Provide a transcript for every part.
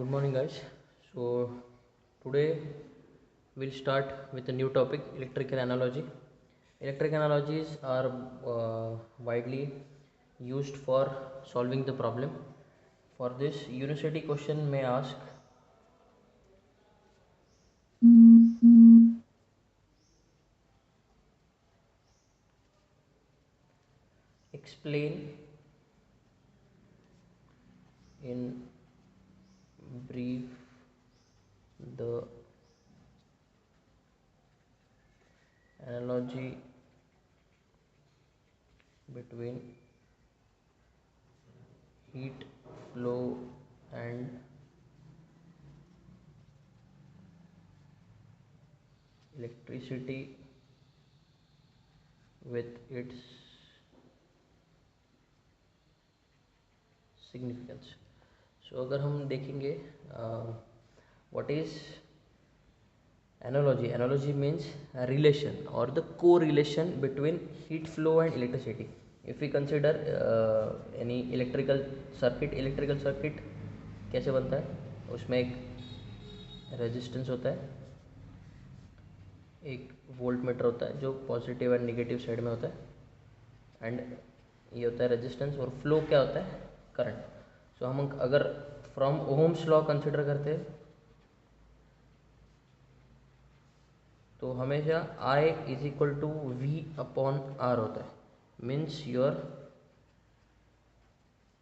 Good morning, guys. So today we'll start with a new topic, electrical analogy. Electric analogies are widely used for solving the problem. For this, university question may ask, explain in brief the analogy between heat flow and electricity with its significance. So अगर हम देखेंगे what is analogy? Analogy means a relation or the correlation between heat flow and electricity. If we consider any electrical circuit कैसे बनता है? उसमें एक resistance होता है, एक वोल्ट मीटर होता है जो पॉजिटिव एंड निगेटिव साइड में होता है, एंड ये होता है रेजिस्टेंस, और फ्लो क्या होता है? करंट. सो हम अगर फ्रॉम ओम्स लॉ कंसिडर करते हैं तो हमेशा I is equal to V upon R होता है. Means your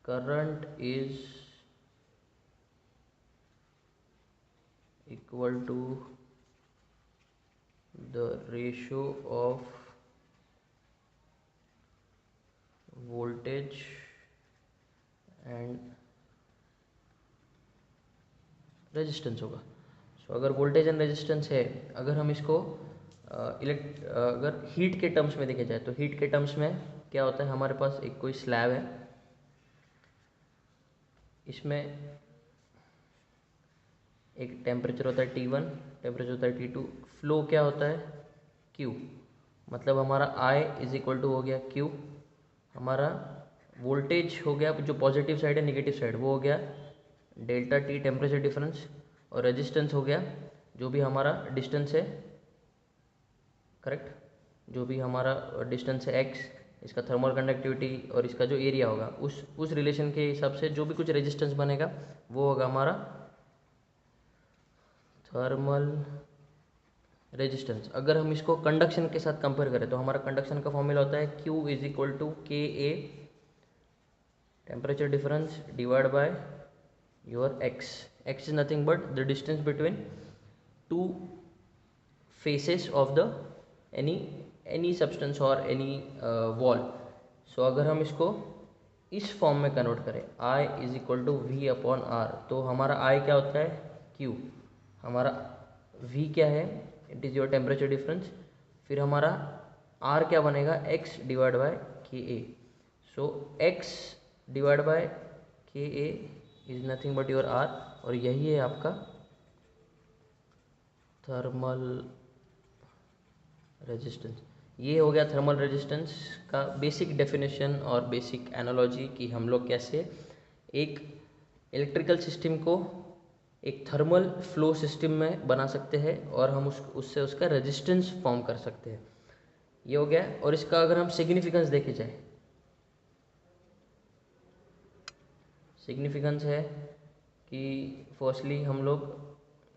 current is equal to the ratio of voltage and resistance होगा. सो अगर वोल्टेज एंड रेजिस्टेंस है, अगर हम इसको अगर हीट के टर्म्स में देखे जाए तो हीट के टर्म्स में क्या होता है? हमारे पास एक कोई स्लैब है, इसमें एक टेम्परेचर होता है T1, टेम्परेचर होता है T2, फ्लो क्या होता है? Q. मतलब हमारा I इज इक्वल टू हो गया Q, हमारा वोल्टेज हो गया जो पॉजिटिव साइड है, नेगेटिव साइड वो हो गया डेल्टा T टेम्परेचर डिफरेंस, और रेजिस्टेंस हो गया जो भी हमारा डिस्टेंस है, करेक्ट, जो भी हमारा डिस्टेंस है x, इसका थर्मल कंडक्टिविटी और इसका जो एरिया होगा उस रिलेशन के हिसाब से जो भी कुछ रेजिस्टेंस बनेगा वो होगा हमारा थर्मल रेजिस्टेंस. अगर हम इसको कंडक्शन के साथ कंपेयर करें तो हमारा कंडक्शन का फॉर्मूला होता है Q is equal to K A temperature difference divide by your x. x is nothing but the distance between two faces of the any substance और एनी वॉल. सो अगर हम इसको इस फॉर्म में convert करें I is equal to V upon R, तो हमारा I क्या होता है? Q. हमारा V क्या है? It is your temperature difference. फिर हमारा R क्या बनेगा? X divide by K A. So X divide by K A is nothing but your R, और यही है आपका थर्मल रेजिस्टेंस. ये हो गया थर्मल रेजिस्टेंस का बेसिक डेफिनेशन और बेसिक एनालॉजी कि हम लोग कैसे एक इलेक्ट्रिकल सिस्टम को एक थर्मल फ्लो सिस्टम में बना सकते हैं और हम उससे उसका रेजिस्टेंस फॉर्म कर सकते हैं. ये हो गया. और इसका अगर हम सिग्निफिकेंस देखे जाए, सिग्निफिकेंस है कि फर्स्टली हम लोग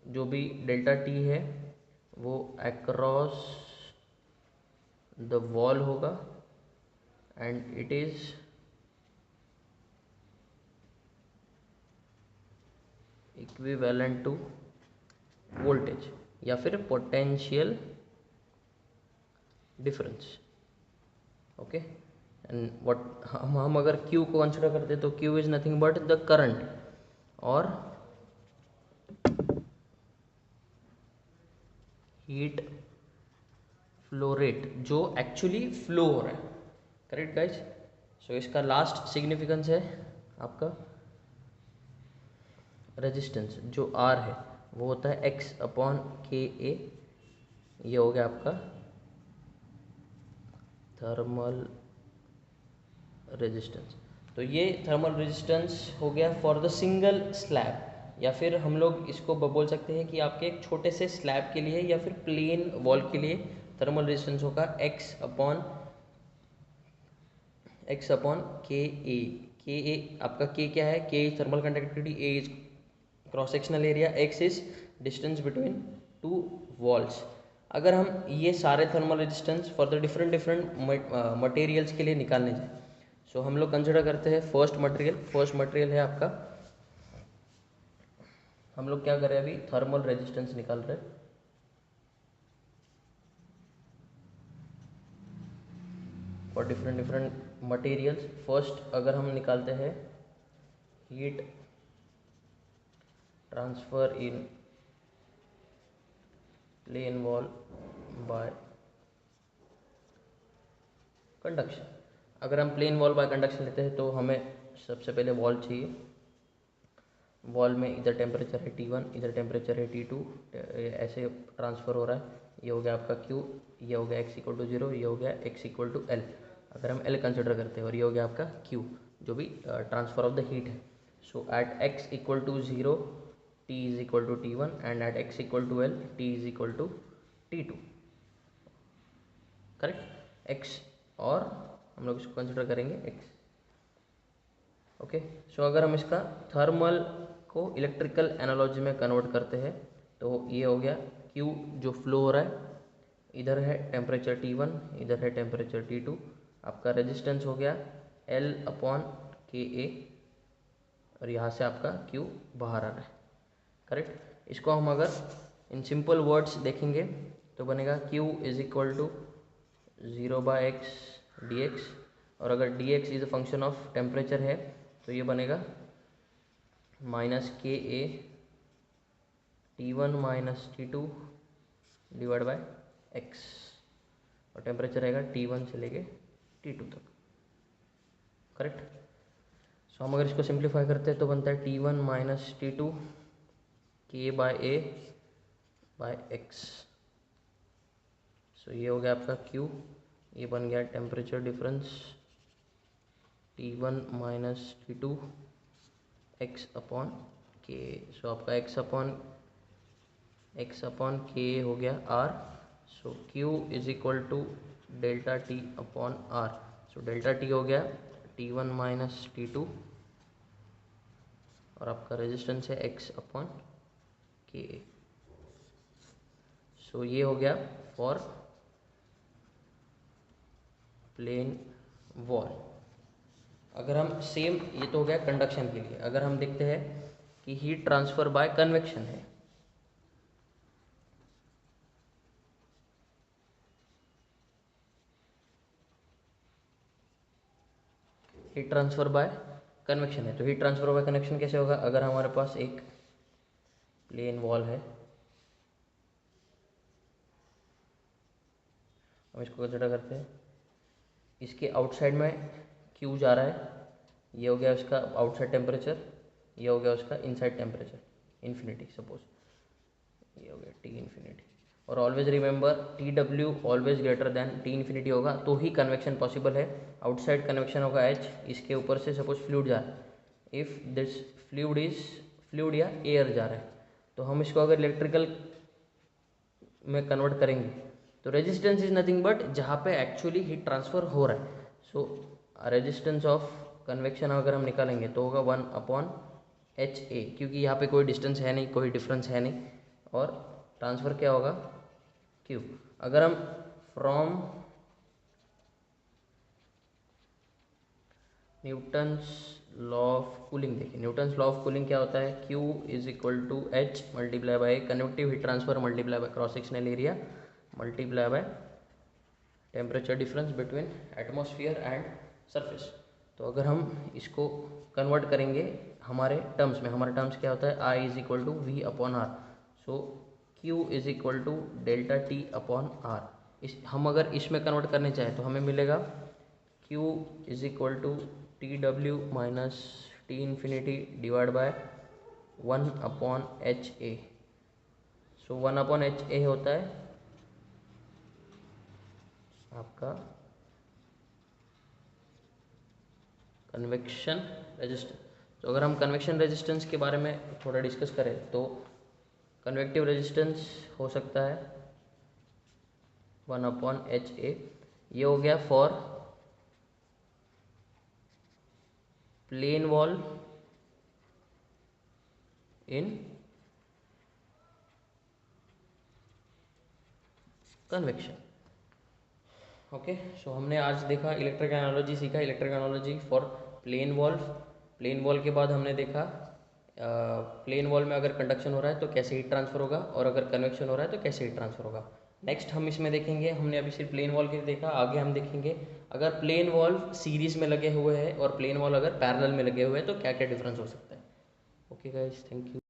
जो भी डेल्टा T है वो अक्रॉस द वॉल होगा and it is equivalent to voltage या फिर potential difference. Okay, and what हम अगर Q को कंसिडर करते हैं तो Q is nothing but the current और हीट फ्लो रेट जो एक्चुअली फ्लो हो रहा है. Correct guys. सो इसका लास्ट सिग्निफिकेंस है आपका रेजिस्टेंस जो R है वो होता है X अपॉन के ए. ये हो गया आपका थर्मल रेजिस्टेंस. तो ये थर्मल रेजिस्टेंस हो गया फॉर द सिंगल स्लैब. या फिर हम लोग इसको बोल सकते हैं कि आपके एक छोटे से स्लैब के लिए या फिर प्लेन वॉल के लिए थर्मल रेजिस्टेंस होगा एक्स अपॉन के ए आपका के क्या है, के thermal conductivity, A is cross sectional area, x is distance between to walls. अगर हम ये सारे thermal resistance for the different materials के लिए निकालने जाए, सो हम लोग कंसिडर करते हैं फर्स्ट मटेरियल है आपका, हम लोग क्या कर रहे हैं अभी, थर्मल रेजिस्टेंस निकाल रहे हैं। फॉर डिफरेंट मटेरियल्स फर्स्ट अगर हम निकालते हैं heat transfer in plane wall by conduction. अगर हम प्लेन वॉल बाय कंडक्शन लेते हैं तो हमें सबसे पहले वॉल चाहिए। वॉल में इधर टेम्परेचर है T1, इधर टेम्परेचर है T2, ऐसे ट्रांसफ़र हो रहा है। ये हो गया आपका Q, ये हो गया x इक्वल टू 0, ये हो गया x इक्वल टू L, अगर हम L कंसिडर करते हैं, और ये हो गया आपका Q जो भी ट्रांसफ़र ऑफ द हीट है। So at x equal to 0 T is equal to T1 and at x equal to L T is equal to T2, correct. x और हम लोग इसको कंसिडर करेंगे x, ओके। सो अगर हम इसका थर्मल को इलेक्ट्रिकल एनालॉजी में कन्वर्ट करते हैं तो ये हो गया Q जो फ्लो हो रहा है, इधर है टेम्परेचर T1, इधर है टेम्परेचर T2, आपका रेजिस्टेंस हो गया L अपॉन के ए, और यहाँ से आपका Q बाहर आ रहा है, करेक्ट। इसको हम अगर इन सिंपल वर्ड्स देखेंगे तो बनेगा Q is equal to 0/x dx, और अगर dx is a function of temperature है तो ये बनेगा minus K A T1 minus T2 divide by x, और टेम्परेचर रहेगा T1 से लेके T2 तक, करेक्ट। सो हम अगर इसको सिंप्लीफाई करते हैं तो बनता है T1 minus T2 K by A by x। So ये हो गया आपका Q, ये बन गया temperature difference T1 minus T2 x upon K. So आपका x अपॉन के हो गया R। So Q is equal to delta T upon R। So delta T हो गया T1 माइनस T2, और आपका रेजिस्टेंस है x अपॉन के। सो ये हो गया फॉर प्लेन वॉल। अगर हम सेम, ये तो हो गया कंडक्शन के लिए, अगर हम देखते हैं कि हीट ट्रांसफर बाय कन्वेक्शन है, हीट ट्रांसफर बाय कन्वेक्शन है, तो हीट ट्रांसफर बाय कन्वेक्शन कैसे होगा, अगर हमारे पास एक प्लेन वॉल है, हम इसको कंसिडर करते हैं, इसके आउटसाइड में Q जा रहा है, ये हो गया उसका आउटसाइड टेम्परेचर, ये हो गया उसका इनसाइड टेम्परेचर इन्फिनिटी, सपोज ये हो गया T इन्फिनिटी। और always remember TW always greater than T infinity होगा तो ही कन्वेक्शन पॉसिबल है। आउटसाइड कन्वेक्शन होगा H, इसके ऊपर से सपोज फ्लूइड जा रहा है, इफ़ दिस फ्लूइड या एयर जा रहा है, तो हम इसको अगर इलेक्ट्रिकल में कन्वर्ट करेंगे तो रेजिस्टेंस इज नथिंग बट जहाँ पे एक्चुअली हीट ट्रांसफ़र हो रहा है। सो रेजिस्टेंस ऑफ कन्वेक्शन अगर हम निकालेंगे तो होगा 1/HA, क्योंकि यहाँ पे कोई डिस्टेंस है नहीं, कोई डिफरेंस है नहीं, और ट्रांसफ़र क्या होगा Q। अगर हम from Newton's law of cooling देखें, न्यूटन्स लॉ ऑफ कूलिंग क्या होता है, Q is equal to H multiply by convective heat transfer multiply by cross sectional area multiply by temperature difference between atmosphere and surface. तो अगर हम इसको convert करेंगे हमारे टर्म्स में, हमारे टर्म्स क्या होता है, I is equal to V upon R। So Q is equal to delta T upon R। इस हम अगर इसमें कन्वर्ट करने चाहें तो हमें मिलेगा Q is equal to TW minus T infinity divide by 1/HA। So 1/HA होता है आपका कन्वेक्शन रेजिस्टेंस। तो अगर हम कन्वेक्शन रेजिस्टेंस के बारे में थोड़ा डिस्कस करें तो कन्वेक्टिव रेजिस्टेंस हो सकता है 1/HA। ये हो गया for plane wall in convection. Okay, so हमने आज देखा इलेक्ट्रिक एनालॉजी, सीखा electric analogy for plane wall. Plane wall के बाद हमने देखा प्लेन वॉल में अगर कंडक्शन हो रहा है तो कैसे हीट ट्रांसफर होगा, और अगर कन्वेक्शन हो रहा है तो कैसे हीट ट्रांसफर होगा। नेक्स्ट हम इसमें देखेंगे, हमने अभी सिर्फ प्लेन वॉल के देखा, आगे हम देखेंगे अगर प्लेन वॉल सीरीज में लगे हुए हैं और प्लेन वॉल अगर पैरेलल में लगे हुए हैं तो क्या क्या डिफरेंस हो सकता है। Okay guys, thank you.